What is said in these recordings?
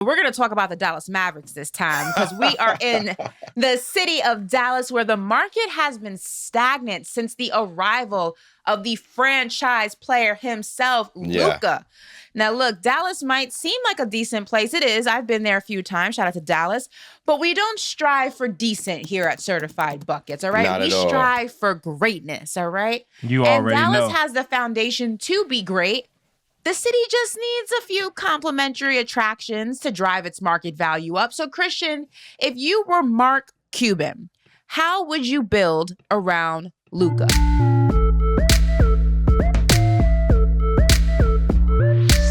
We're going to talk about the Dallas Mavericks this time because we are in the city of Dallas where the market has been stagnant since the arrival of the franchise player himself, Luka. Now, look, Dallas might seem like a decent place. It is. I've been there a few times. Shout out to Dallas. But we don't strive for decent here at Certified Buckets, all right? Not we at all. strive for greatness, all right? You and already Dallas know. has the foundation to be great. The city just needs a few complementary attractions to drive its market value up. So, Kristian, if you were Mark Cuban, how would you build around Luka?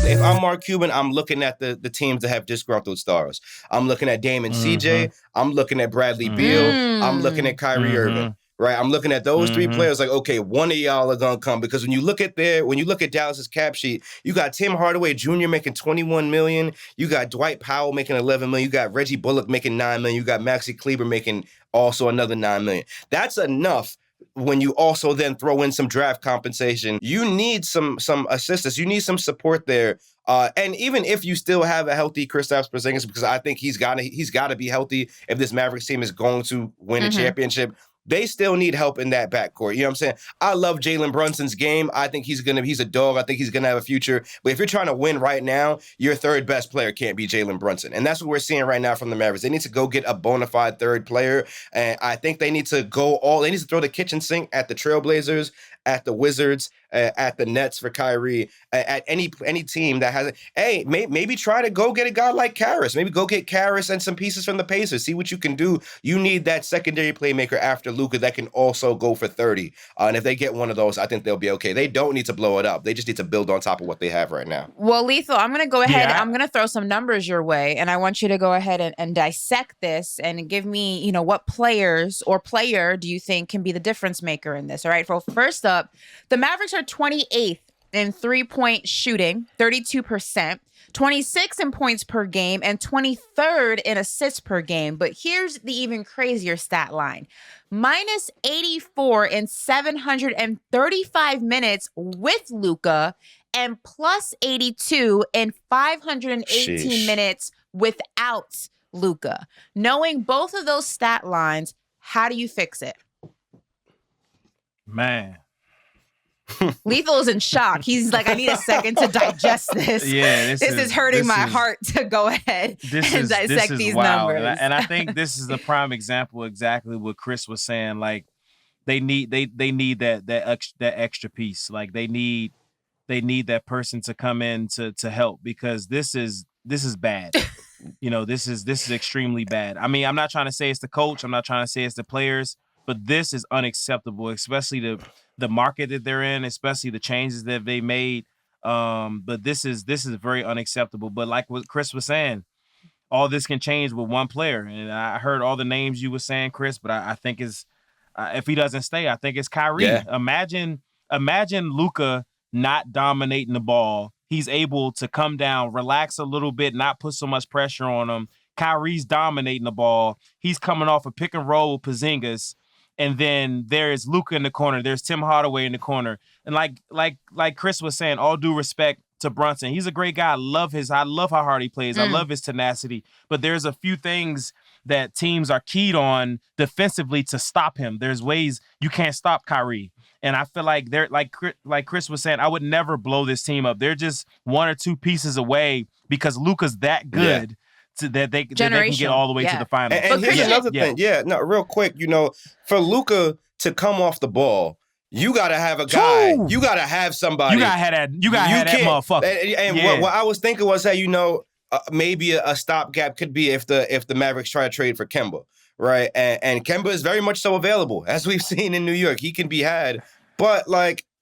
If I'm Mark Cuban, I'm looking at the teams that have disgruntled stars. I'm looking at Dame and CJ. I'm looking at Bradley Beal. I'm looking at Kyrie Irving. Right, I'm looking at those three players like, okay, one of y'all are gonna come, because when you look at Dallas's cap sheet, you got Tim Hardaway Jr. making $21 million, you got Dwight Powell making $11 million, you got Reggie Bullock making $9 million, you got Maxi Kleber making also another $9 million. That's enough. When you also then throw in some draft compensation, you need some assistance. You need some support there. And even if you still have a healthy Kristaps Porzingis, because I think he's got to be healthy if this Mavericks team is going to win a championship. They still need help in that backcourt. You know what I'm saying? I love Jalen Brunson's game. I think he's a dog. I think he's going to have a future. But if you're trying to win right now, your third best player can't be Jalen Brunson. And that's what we're seeing right now from the Mavericks. They need to go get a bona fide third player. And I think they need to they need to throw the kitchen sink at the Trailblazers, at the Wizards, at the Nets for Kyrie, at any team that has maybe try to go get a guy like Karras. Maybe go get Karras and some pieces from the Pacers. See what you can do. You need that secondary playmaker after Luka that can also go for 30. And if they get one of those, I think they'll be okay. They don't need to blow it up. They just need to build on top of what they have right now. Well, Lethal, I'm going to go ahead. I'm going to throw some numbers your way, and I want you to go ahead and dissect this and give me, what players or player do you think can be the difference maker in this? All right. Well, first up, the Mavericks are 28th in three-point shooting, 32%, 26 in points per game, and 23rd in assists per game. But here's the even crazier stat line. Minus 84 in 735 minutes with Luka, and plus 82 in 518 minutes without Luka. Knowing both of those stat lines, how do you fix it? Man. Lethal is in shock. He's like, I need a second to digest this. Yeah, this is hurting my heart to go ahead and dissect these wild. numbers. And I think this is the prime example, exactly what Chris was saying. Like, they need that extra piece. Like, they need that person to come in to help, because this is bad. This is extremely bad. I mean, I'm not trying to say it's the coach. I'm not trying to say it's the players. But this is unacceptable, especially the market that they're in, especially the changes that they made. But this is very unacceptable. But like what Chris was saying, all this can change with one player. And I heard all the names you were saying, Chris, but I think if he doesn't stay, I think it's Kyrie. Yeah. Imagine Luka not dominating the ball. He's able to come down, relax a little bit, not put so much pressure on him. Kyrie's dominating the ball. He's coming off a pick and roll with Porzingis. And then there's Luka in the corner. There's Tim Hardaway in the corner. And like Chris was saying, all due respect to Brunson, he's a great guy. I love how hard he plays. I love his tenacity. But there's a few things that teams are keyed on defensively to stop him. There's ways you can't stop Kyrie. And I feel like they're like Chris was saying, I would never blow this team up. They're just one or two pieces away because Luka's that good. Yeah. That they can get all the way to the finals. And here's another thing. Yeah, no, real quick, for Luka to come off the ball, you got to have a guy. You got to have somebody. You got to have that. You got to have that motherfucker. And what I was thinking was that, maybe a stopgap could be if the Mavericks try to trade for Kemba, right? And Kemba is very much so available, as we've seen in New York. He can be had. But,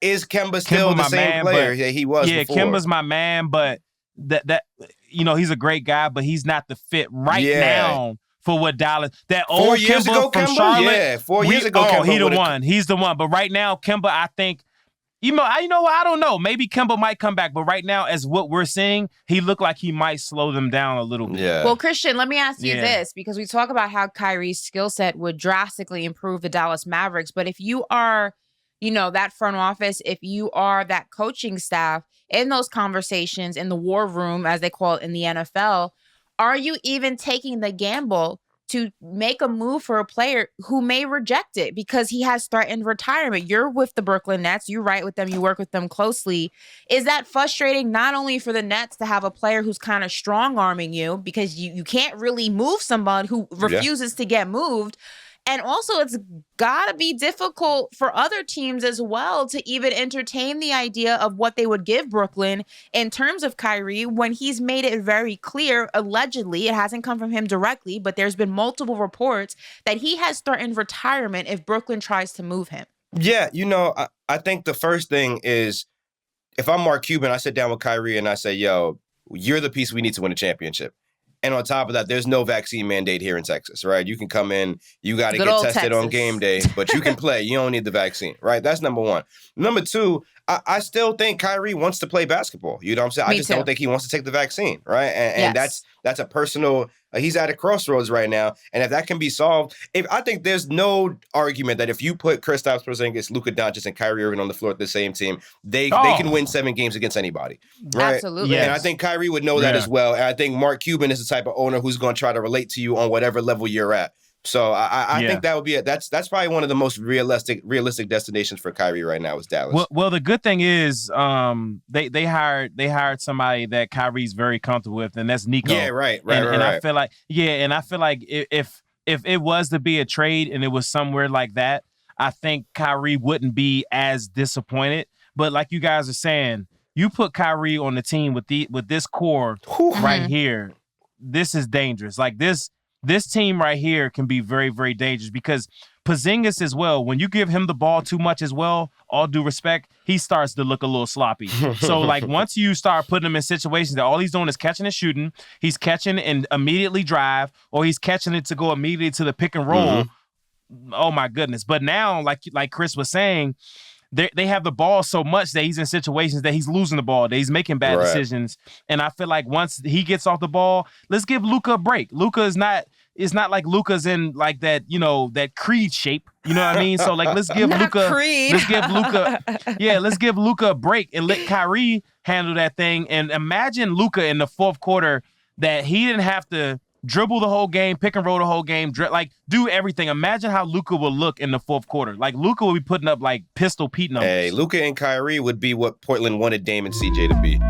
is Kemba still the same player that he was before? Yeah, Kemba's my man, but that he's a great guy, but he's not the fit now for what Dallas. That old 4 years Kemba ago, from Kemba? Charlotte. Yeah, 4 years ago, Kemba He's the one. But right now, Kemba, I think, I don't know. Maybe Kemba might come back, but right now, as what we're seeing, he looked like he might slow them down a little bit. Yeah. Well, Kristian, let me ask you this, because we talk about how Kyrie's skill set would drastically improve the Dallas Mavericks. But if you are, that front office, if you are that coaching staff in those conversations in the war room, as they call it in the NFL, are you even taking the gamble to make a move for a player who may reject it because he has threatened retirement? You're with the Brooklyn Nets. You write with them. You work with them closely. Is that frustrating not only for the Nets to have a player who's kind of strong-arming you because you can't really move someone who refuses to get moved, and also it's got to be difficult for other teams as well to even entertain the idea of what they would give Brooklyn in terms of Kyrie when he's made it very clear, allegedly, it hasn't come from him directly, but there's been multiple reports that he has threatened retirement if Brooklyn tries to move him. Yeah, I think the first thing is, if I'm Mark Cuban, I sit down with Kyrie and I say, yo, you're the piece we need to win a championship. And on top of that, there's no vaccine mandate here in Texas, right? You can come in, you got to get tested on game day, but you can play. You don't need the vaccine, right? That's number one. Number two, I still think Kyrie wants to play basketball. You know what I'm saying? I just don't think he wants to take the vaccine, right? And that's a personal, he's at a crossroads right now. And if that can be solved, I think there's no argument that if you put Kristaps Porzingis, Luka Doncic, and Kyrie Irving on the floor at the same team, they can win 7 games against anybody, right? Absolutely. And I think Kyrie would know that as well. And I think Mark Cuban is the type of owner who's going to try to relate to you on whatever level you're at. So I think that would be it. That's probably one of the most realistic destinations for Kyrie right now is Dallas. Well, the good thing is they hired somebody that Kyrie's very comfortable with, and that's Nico. Yeah, right. I feel like if it was to be a trade and it was somewhere like that, I think Kyrie wouldn't be as disappointed. But like you guys are saying, you put Kyrie on the team with this core right here, this is dangerous. Like this team right here can be very, very dangerous because Porzingis as well, when you give him the ball too much as well, all due respect, he starts to look a little sloppy. So, like, once you start putting him in situations that all he's doing is catching and shooting, he's catching and immediately drive, or he's catching it to go immediately to the pick and roll. Oh, my goodness. But now, like Chris was saying, they have the ball so much that he's in situations that he's losing the ball, that he's making bad decisions. And I feel like once he gets off the ball, let's give Luka a break. Luka is not like Luka's in like that, that Creed shape. You know what I mean? So like let's give Luka a break and let Kyrie handle that thing. And imagine Luka in the fourth quarter that he didn't have to dribble the whole game, pick and roll the whole game, do everything. Imagine how Luka will look in the fourth quarter. Like Luka will be putting up like Pistol Pete numbers. Hey, Luka and Kyrie would be what Portland wanted Dame and CJ to be.